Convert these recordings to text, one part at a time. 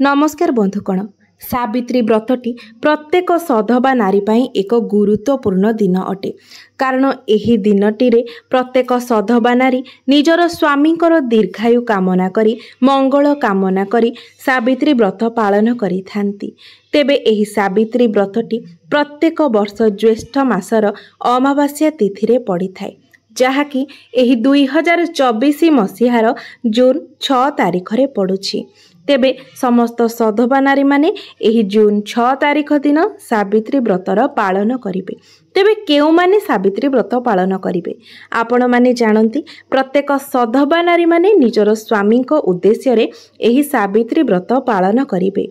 नमस्कार बंधुकण। सावित्री व्रतटी प्रत्येक सधवा नारी पाई एक गुरुत्वपूर्ण दिन अटे। कारण एही दिनटीरे प्रत्येक सधवा नारी निजर स्वामींकर दीर्घायु कामना करी मंगल कामना करी सावित्री व्रत पालन करिथांती। तेबे एही सावित्री व्रतटी प्रत्येक वर्ष ज्येष्ठ मासर अमावास्या तिथि पड़ी थाए, जहाँकि एही 2024 मसीहार जून 6 तारिख रे पड़ुछि। तेबे समस्त सधवा नारी माने एही जून 6 तारिख दिन सावित्री व्रतर पालन करिवे। तेबे केउ माने सावित्री व्रत पालन करिवे आपण माने जानती। प्रत्येक सधवा नारी माने निजर स्वामी को उद्देश्य रे एही सावित्री व्रत पालन करिवे।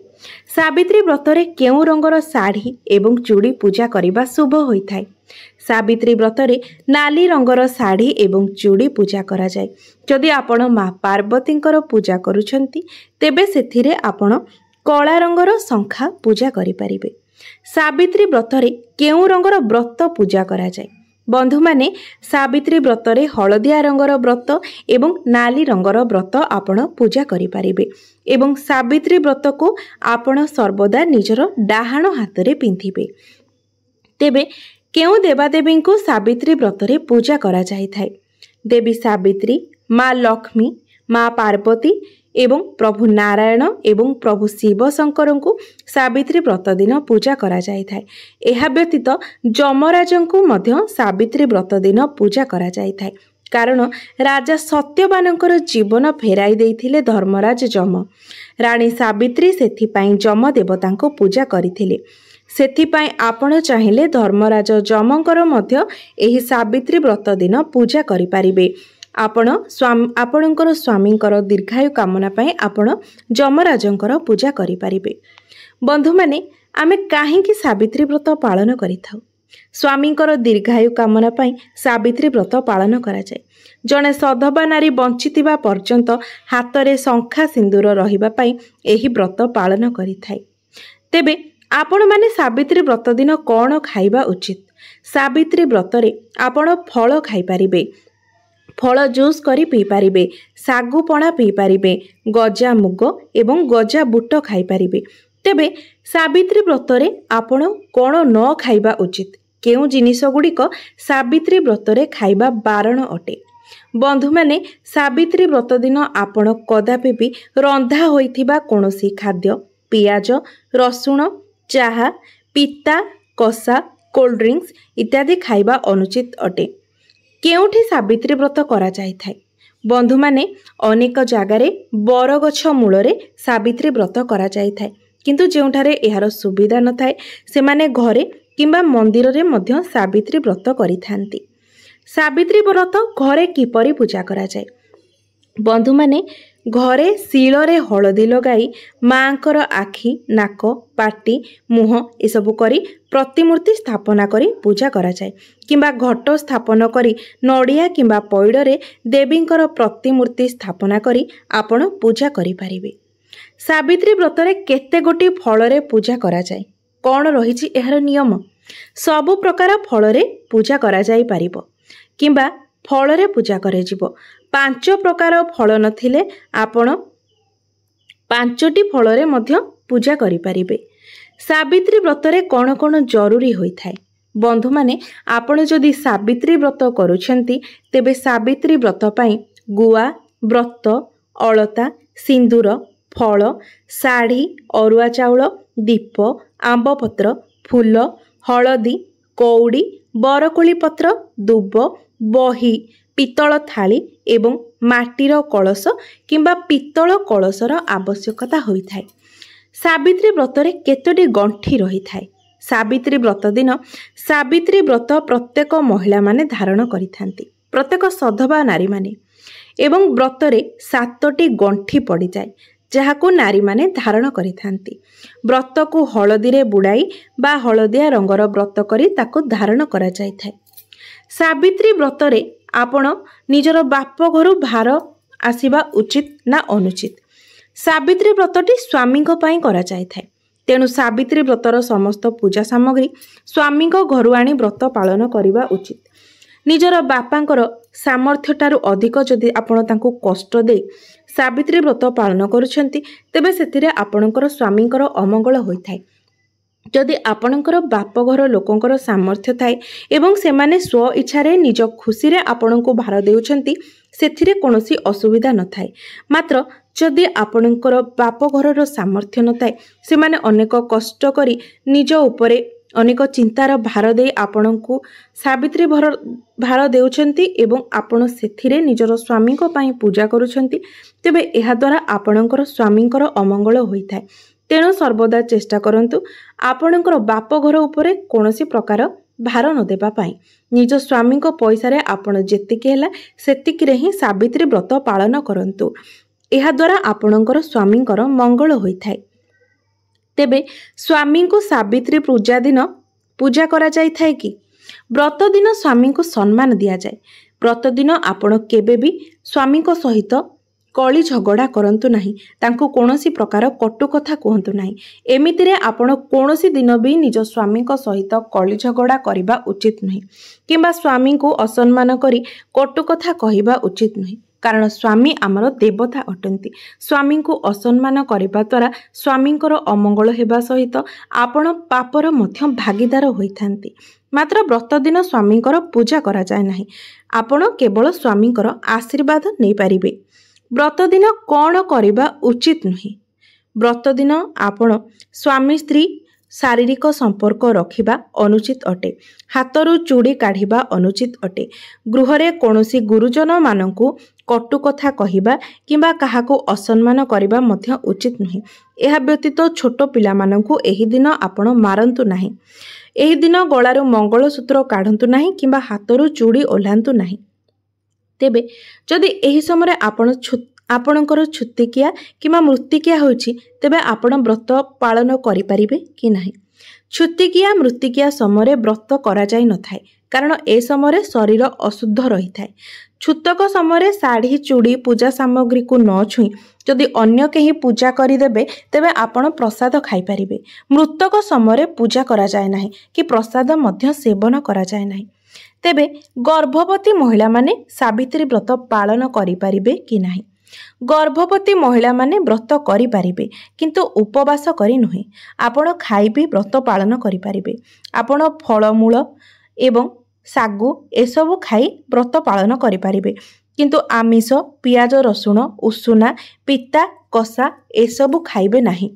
सावित्री व्रतरे केउ रंगर साड़ी एवं चूड़ी पूजा करिबा शुभ होइथाय। सावित्री व्रतरे नाली रंगर साड़ी एवं चूड़ी पूजा करा जाय। जदि आपण माँ पार्वतींकर पूजा करुछंती तेबे सेथिरे आपण कला रंगर शंखा पूजा करि परिबे। सावित्री व्रतरे केउ रंगर व्रत पूजा करा जाय? बंधु माने सावित्री व्रतरे हलदिया रंगर व्रत एवं नाली रंगर व्रत आपण पूजा करि परिबे। एवं सावित्री व्रत को आपण सर्वदा निजर डाहाण हातरे पिंधिबे। तेबे केउ देवादेवी को सावित्री व्रतरे पूजा करा जाय थाए? देवी सावित्री, माँ लक्ष्मी, माँ पार्वती एवं प्रभु नारायण एवं प्रभु शिव शंकर को सावित्री व्रत दिन पूजा करा जाय थाए। एहा व्यतीत जमराजंकु मध्य सावित्री व्रत दिन पूजा करा जाय थाए। कारण राजा सत्यवानंकर जीवन फेराई देइथिले धर्मराज जम। रानी सावित्री सेथिपाई जम देवतांको पूजा करिथिले। सेथिपाई आपण चाहिले धर्मराज जमंकर मध्य एही सावित्री व्रत दिन पूजा करि परिबे। आपणकर स्वामींकर दीर्घायु कामना पाई आपण जमराजंकर पूजा करि परिबे। बंधु माने आमे काहेकि सावित्री व्रत पालन करिथाउ? स्वामींकर दीर्घायु कामना पाई सावित्री व्रत पालन करा जाय। जणे सधवा नारी बंचितिबा पर्यंत हातरे शंखा सिंदूर रहिबा पाई एही व्रत पालन करिथाय। तेबे आपण माने सावित्री व्रत दिन कौन खाइबा उचित? सावित्री व्रतरे आपण फल खाइ परिबे। फल जूस करी पी पारिबे, सागु पणा पी पारिबे, गजा मुग एवं गजा बुट खाइ पारिबे। तेबे सावित्री व्रतरे आपण कौन न खाइबा उचित? केउ जिनिस गुड़िक सावित्री व्रतरे खाइबा बारण अटे? बंधु माने सावित्री व्रत दिन आपण कदापि भी रंधा होइथिबा कोनोसी खाद्य, पियाज, रसुण, चाहा, पिता, कषा, कोल्ड ड्रिंक्स इत्यादि खाइबा अनुचित अटे। केउठी सावित्री व्रत करा जाय थाए? बंधु माने अनेक जगारे बरगछ मूलरे सावित्री व्रत करा जाय थाए, किंतु जेउठारे एहार सुविधा न थाए सेमाने घरे किंबा मंदिर रे मध्य सावित्री व्रत करिथांती। सावित्री व्रत घरे किपरि पूजा करा जाय? बंधु माने घरे शिଳରେ हलदी लगाई माँकर आखि, नाक, पाटी, मुह एसबु करी प्रतिमूर्ति स्थापना करी पूजा करा जाय। किंबा घट स्थापन करी नड़िया किंबा पैडरे देवींकर प्रतिमूर्ति स्थापना करी आपण पूजा करि परिबे। सावित्री व्रतरे केते गोटी फलरे पूजा करा जाय? कौन रहिछि एहार नियम? सबु प्रकार फलरे पूजा करा जाय परिबो किंबा फलरे पूजा करे जिवो। 5 प्रकार फल नथिले आपण 5टी फलरे मध्य पूजा करि परिबे। सावित्री व्रतरे कौन कौन जरूरी होई थाए? बंधु माने आपण जदि सावित्री व्रत करूछंती तेबे सावित्री व्रत पाई गुआ, व्रत, अलता, सिंदूर, फल, साड़ी, अरुआ चाउल, दीप, आंबपत्र, फूल, हलदी, कौड़ी, बरकोली पत्र, दुब, बही, पितल थाली एवं माटीर कलश किंबा पितल कलशर आवश्यकता होई थाए। सावित्री व्रतरे केतोटी गंठी रही थाए? सावित्री व्रत दिन सावित्री व्रत प्रत्येक महिला माने धारण करिथांती, प्रत्येक सधवा नारी माने। एवं व्रतरे 7टी गंठी पड़ी जाए जहाको नारी माने धारण करिथांती। व्रत को हलदी रे बुड़ाई बा हलदिया रंगर व्रत करी ताको धारण करा जाय थाए। सावित्री व्रतरे आपण निजर बाप घरु भार आसीबा उचित ना अनुचित? सावित्री व्रतटी स्वामी पई करा जाय थाए, तेणु सावित्री व्रतर समस्त पूजा सामग्री स्वामी घरु आनी व्रत पालन करिबा उचित। निजर बापांकर सामर्थ्य ठारू अधिक जदि आपण तांको कष्ट दे ସାବିତ୍ରୀ ବ୍ରତ ପାଳନ କରୁଛନ୍ତି ତେବେ ସେଥିରେ ଆପଣଙ୍କର ସ୍ୱାମୀଙ୍କର ଅମଙ୍ଗଳ ହୋଇଥାଏ। ଯଦି ଆପଣଙ୍କର ବାପଘର ଲୋକଙ୍କର ସାମର୍ଥ୍ୟ ଥାଏ ଏବଂ ସେମାନେ ସ୍ୱ ଇଚ୍ଛାରେ ନିଜ ଖୁସିରେ ଆପଣଙ୍କୁ ଭାର ଦେଉଛନ୍ତି ସେଥିରେ କୌଣସି ଅସୁବିଧା ନଥାଏ। ମାତ୍ର ଯଦି ଆପଣଙ୍କର ବାପଘରର ସାମର୍ଥ୍ୟ ନଥାଏ, ସେମାନେ ଅନେକ କଷ୍ଟ କରି ନିଜ ଉପରେ ଅନେକ ଚିନ୍ତାର ଭାର ଦେଇ ଆପଣଙ୍କୁ ସାବିତ୍ରୀ ଭାର ଦେଉଛନ୍ତି ଏବଂ ଆପଣ ସେଥିରେ ନିଜର ସ୍ୱାମୀଙ୍କ ପାଇଁ ପୂଜା କରୁଛନ୍ତି, ତେବେ ଏହାଦ୍ୱାରା ଆପଣଙ୍କର ସ୍ୱାମୀଙ୍କର ଅମଙ୍ଗଳ ହୋଇଥାଏ। ତେଣୁ ସର୍ବଦା ଚେଷ୍ଟା କରନ୍ତୁ ଆପଣଙ୍କର ବାପଘର ଉପରେ କୌଣସି ପ୍ରକାର ଭାର ନ ଦେବା ପାଇଁ। ନିଜ ସ୍ୱାମୀଙ୍କ ପଇସାରେ ଆପଣ ଯେତିକି ହେଲା ସେତିକିରେ ହିଁ ସାବିତ୍ରୀ ବ୍ରତ ପାଳନ କରନ୍ତୁ। ଏହାଦ୍ୱାରା ଆପଣଙ୍କର ସ୍ୱାମୀଙ୍କର ମଙ୍ଗଳ ହୋଇଥାଏ। ତେବେ ସ୍ୱାମୀଙ୍କୁ ସାବିତ୍ରୀ ପୂଜା ଦିନ ପୂଜା କରାଯାଇଥାଏ କି? ବ୍ରତ ଦିନ ସ୍ୱାମୀଙ୍କୁ ସମ୍ମାନ ଦିଆଯାଏ। ବ୍ରତ ଦିନ ଆପଣ କେବେ ବି ସ୍ୱାମୀଙ୍କ ସହିତ କଳି ଝଗଡ଼ା କରନ୍ତୁ ନାହିଁ, ତାଙ୍କୁ କୌଣସି ପ୍ରକାର କଟୁ କଥା କୁହନ୍ତୁ ନାହିଁ। ଏମିତିରେ ଆପଣ କୌଣସି ଦିନ ବି ନିଜ ସ୍ୱାମୀଙ୍କ ସହିତ କଳି ଝଗଡ଼ା କରିବା ଉଚିତ ନୁହେଁ କିମ୍ବା ସ୍ୱାମୀଙ୍କୁ ଅସମ୍ମାନ କରି କଟୁ କଥା କହିବା ଉଚିତ ନୁହେଁ। କାରଣ ସ୍ୱାମୀ ଆମର ଦେବତା ଅଟନ୍ତି। ସ୍ୱାମୀଙ୍କୁ ଅସମ୍ମାନ କରିବା ଦ୍ୱାରା ସ୍ୱାମୀଙ୍କର ଅମଙ୍ଗଳ ହେବା ସହିତ ଆପଣ ପାପର ମଧ୍ୟ ଭାଗିଦାର ହୋଇଥାନ୍ତି। ମାତ୍ର ବ୍ରତ ଦିନ ସ୍ୱାମୀଙ୍କର ପୂଜା କରାଯାଏ ନାହିଁ, ଆପଣ କେବଳ ସ୍ୱାମୀଙ୍କର ଆଶୀର୍ବାଦ ନେଇପାରିବେ। ବ୍ରତ ଦିନ କ'ଣ କରିବା ଉଚିତ ନୁହେଁ? ବ୍ରତ ଦିନ ଆପଣ ସ୍ୱାମୀ ସ୍ତ୍ରୀ ଶାରୀରିକ ସମ୍ପର୍କ ରଖିବା ଅନୁଚିତ ଅଟେ। ହାତରୁ ଚୁଡ଼ି କାଢ଼ିବା ଅନୁଚିତ ଅଟେ। ଗୃହରେ କୌଣସି ଗୁରୁଜନମାନଙ୍କୁ କଟୁ କଥା କହିବା କିମ୍ବା କାହାକୁ ଅସମ୍ମାନ କରିବା ମଧ୍ୟ ଉଚିତ ନୁହେଁ। ଏହା ବ୍ୟତୀତ ଛୋଟ ପିଲାମାନଙ୍କୁ ଏହି ଦିନ ଆପଣ ମାରନ୍ତୁ ନାହିଁ। ଏହି ଦିନ ଗଳାରୁ ମଙ୍ଗଳସୂତ୍ର କାଢ଼ନ୍ତୁ ନାହିଁ କିମ୍ବା ହାତରୁ ଚୁଡ଼ି ଓହ୍ଲାନ୍ତୁ ନାହିଁ। ତେବେ ଯଦି ଏହି ସମୟରେ ଆପଣଙ୍କର ଛୁତିକିଆ କିମ୍ବା ମୃତ୍ତିକିଆ ହେଉଛି, ତେବେ ଆପଣ ବ୍ରତ ପାଳନ କରିପାରିବେ କି ନାହିଁ? ଛୁତିକିଆ ମୃତ୍ତିକିଆ ସମୟରେ ବ୍ରତ କରାଯାଇନଥାଏ, କାରଣ ଏ ସମୟରେ ଶରୀର ଅଶୁଦ୍ଧ ରହିଥାଏ। ଛୁତକ ସମୟରେ ଶାଢ଼ୀ ଚୁଡ଼ି ପୂଜା ସାମଗ୍ରୀକୁ ନ ଛୁଇଁ ଯଦି ଅନ୍ୟ କେହି ପୂଜା କରିଦେବେ ତେବେ ଆପଣ ପ୍ରସାଦ ଖାଇପାରିବେ। ମୃତକ ସମୟରେ ପୂଜା କରାଯାଏ ନାହିଁ କି ପ୍ରସାଦ ମଧ୍ୟ ସେବନ କରାଯାଏ ନାହିଁ। ତେବେ ଗର୍ଭବତୀ ମହିଳାମାନେ ସାବିତ୍ରୀ ବ୍ରତ ପାଳନ କରିପାରିବେ କି ନାହିଁ? ଗର୍ଭବତୀ ମହିଳାମାନେ ବ୍ରତ କରିପାରିବେ, କିନ୍ତୁ ଉପବାସ କରି ନୁହେଁ। ଆପଣ ଖାଇବି ବ୍ରତ ପାଳନ କରିପାରିବେ। ଆପଣ ଫଳମୂଳ ଏବଂ ଶାଗୁ ଏସବୁ ଖାଇ ବ୍ରତ ପାଳନ କରିପାରିବେ, କିନ୍ତୁ ଆମିଷ, ପିଆଜ ରସୁଣ, ଉଷୁନା, ପିତା, କଷା ଏସବୁ ଖାଇବେ ନାହିଁ।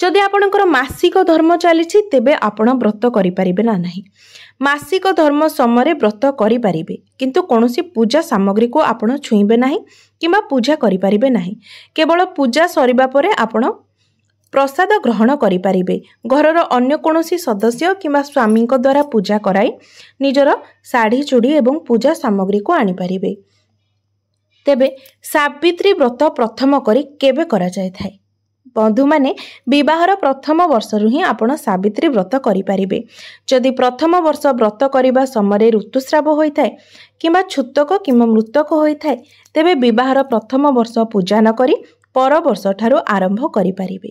ଯଦି ଆପଣଙ୍କର ମାସିକ ଧର୍ମ ଚାଲିଛି ତେବେ ଆପଣ ବ୍ରତ କରିପାରିବେ ନା ନାହିଁ। ମାସିକ ଧର୍ମ ସମୟରେ ବ୍ରତ କରିପାରିବେ, କିନ୍ତୁ କୌଣସି ପୂଜା ସାମଗ୍ରୀକୁ ଆପଣ ଛୁଇଁବେ ନାହିଁ କିମ୍ବା ପୂଜା କରିପାରିବେ ନାହିଁ। କେବଳ ପୂଜା ସରିବା ପରେ ଆପଣ ପ୍ରସାଦ ଗ୍ରହଣ କରିପାରିବେ। ଘରର ଅନ୍ୟ କୌଣସି ସଦସ୍ୟ କିମ୍ବା ସ୍ୱାମୀଙ୍କ ଦ୍ୱାରା ପୂଜା କରାଇ ନିଜର ଶାଢ଼ୀ ଚୁଡ଼ି ଏବଂ ପୂଜା ସାମଗ୍ରୀକୁ ଆଣିପାରିବେ। ତେବେ ସାବିତ୍ରୀ ବ୍ରତ ପ୍ରଥମ କରି କେବେ କରାଯାଇଥାଏ? ବନ୍ଧୁମାନେ, ବିବାହର ପ୍ରଥମ ବର୍ଷରୁ ହିଁ ଆପଣ ସାବିତ୍ରୀ ବ୍ରତ କରିପାରିବେ। ଯଦି ପ୍ରଥମ ବର୍ଷ ବ୍ରତ କରିବା ସମୟରେ ଋତୁସ୍ରାବ ହୋଇଥାଏ କିମ୍ବା ଛୁତକ କିମ୍ବା ମୃତକ ହୋଇଥାଏ, ତେବେ ବିବାହର ପ୍ରଥମ ବର୍ଷ ପୂଜା ନ କରି ପର ବର୍ଷଠାରୁ ଆରମ୍ଭ କରିପାରିବେ।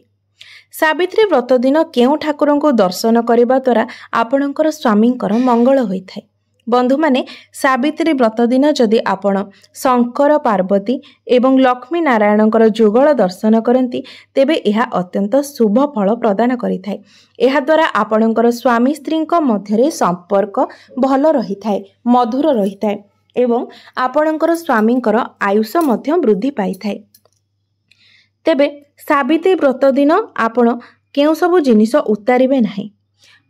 ସାବିତ୍ରୀ ବ୍ରତ ଦିନ କେଉଁ ଠାକୁରଙ୍କୁ ଦର୍ଶନ କରିବା ଦ୍ୱାରା ଆପଣଙ୍କର ସ୍ୱାମୀଙ୍କର ମଙ୍ଗଳ ହୋଇଥାଏ? ବନ୍ଧୁମାନେ, ସାବିତ୍ରୀ ବ୍ରତ ଦିନ ଯଦି ଆପଣ ଶଙ୍କର ପାର୍ବତୀ ଏବଂ ଲକ୍ଷ୍ମୀ ନାରାୟଣଙ୍କର ଯୁଗଳ ଦର୍ଶନ କରନ୍ତି, ତେବେ ଏହା ଅତ୍ୟନ୍ତ ଶୁଭ ଫଳ ପ୍ରଦାନ କରିଥାଏ। ଏହାଦ୍ୱାରା ଆପଣଙ୍କର ସ୍ୱାମୀ ସ୍ତ୍ରୀଙ୍କ ମଧ୍ୟରେ ସମ୍ପର୍କ ଭଲ ରହିଥାଏ, ମଧୁର ରହିଥାଏ ଏବଂ ଆପଣଙ୍କର ସ୍ୱାମୀଙ୍କର ଆୟୁଷ ମଧ୍ୟ ବୃଦ୍ଧି ପାଇଥାଏ। ତେବେ ସାବିତ୍ରୀ ବ୍ରତ ଦିନ ଆପଣ କେଉଁ ସବୁ ଜିନିଷ ଉତାରିବେ ନାହିଁ?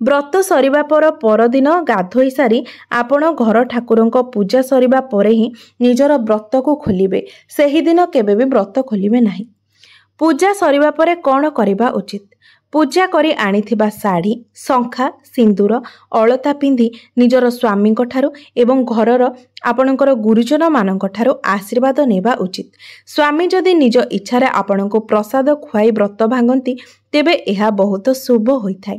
ବ୍ରତ ସରିବା ପରଦିନ ଗାଧୋଇ ସାରି ଆପଣ ଘର ଠାକୁରଙ୍କ ପୂଜା ସରିବା ପରେ ହିଁ ନିଜର ବ୍ରତକୁ ଖୋଲିବେ। ସେହିଦିନ କେବେ ବି ବ୍ରତ ଖୋଲିବେ ନାହିଁ। ପୂଜା ସରିବା ପରେ କ'ଣ କରିବା ଉଚିତ? ପୂଜା କରି ଆଣିଥିବା ଶାଢ଼ୀ, ଶଙ୍ଖା, ସିନ୍ଦୁର, ଅଳତା ପିନ୍ଧି ନିଜର ସ୍ୱାମୀଙ୍କ ଠାରୁ ଏବଂ ଘରର ଆପଣଙ୍କର ଗୁରୁଜନମାନଙ୍କ ଠାରୁ ଆଶୀର୍ବାଦ ନେବା ଉଚିତ। ସ୍ୱାମୀ ଯଦି ନିଜ ଇଚ୍ଛାରେ ଆପଣଙ୍କୁ ପ୍ରସାଦ ଖୁଆଇ ବ୍ରତ ଭାଙ୍ଗନ୍ତି, ତେବେ ଏହା ବହୁତ ଶୁଭ ହୋଇଥାଏ।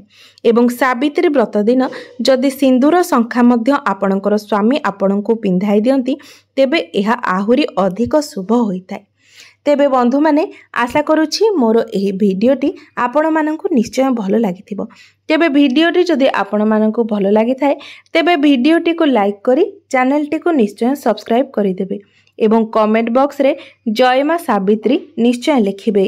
ଏବଂ ସାବିତ୍ରୀ ବ୍ରତ ଦିନ ଯଦି ସିନ୍ଦୁର ଶଙ୍ଖା ମଧ୍ୟ ଆପଣଙ୍କର ସ୍ୱାମୀ ଆପଣଙ୍କୁ ପିନ୍ଧାଇ ଦିଅନ୍ତି, ତେବେ ଏହା ଆହୁରି ଅଧିକ ଶୁଭ ହୋଇଥାଏ। ତେବେ ବନ୍ଧୁମାନେ, ଆଶା କରୁଛି ମୋର ଏହି ଭିଡ଼ିଓଟି ଆପଣମାନଙ୍କୁ ନିଶ୍ଚୟ ଭଲ ଲାଗିଥିବ। ତେବେ ଭିଡ଼ିଓଟି ଯଦି ଆପଣମାନଙ୍କୁ ଭଲ ଲାଗିଥାଏ, ତେବେ ଭିଡ଼ିଓଟିକୁ ଲାଇକ୍ କରି ଚ୍ୟାନେଲଟିକୁ ନିଶ୍ଚୟ ସବସ୍କ୍ରାଇବ୍ କରିଦେବେ ଏବଂ କମେଣ୍ଟ ବକ୍ସରେ ଜୟ ମା ସାବିତ୍ରୀ ନିଶ୍ଚୟ ଲେଖିବେ।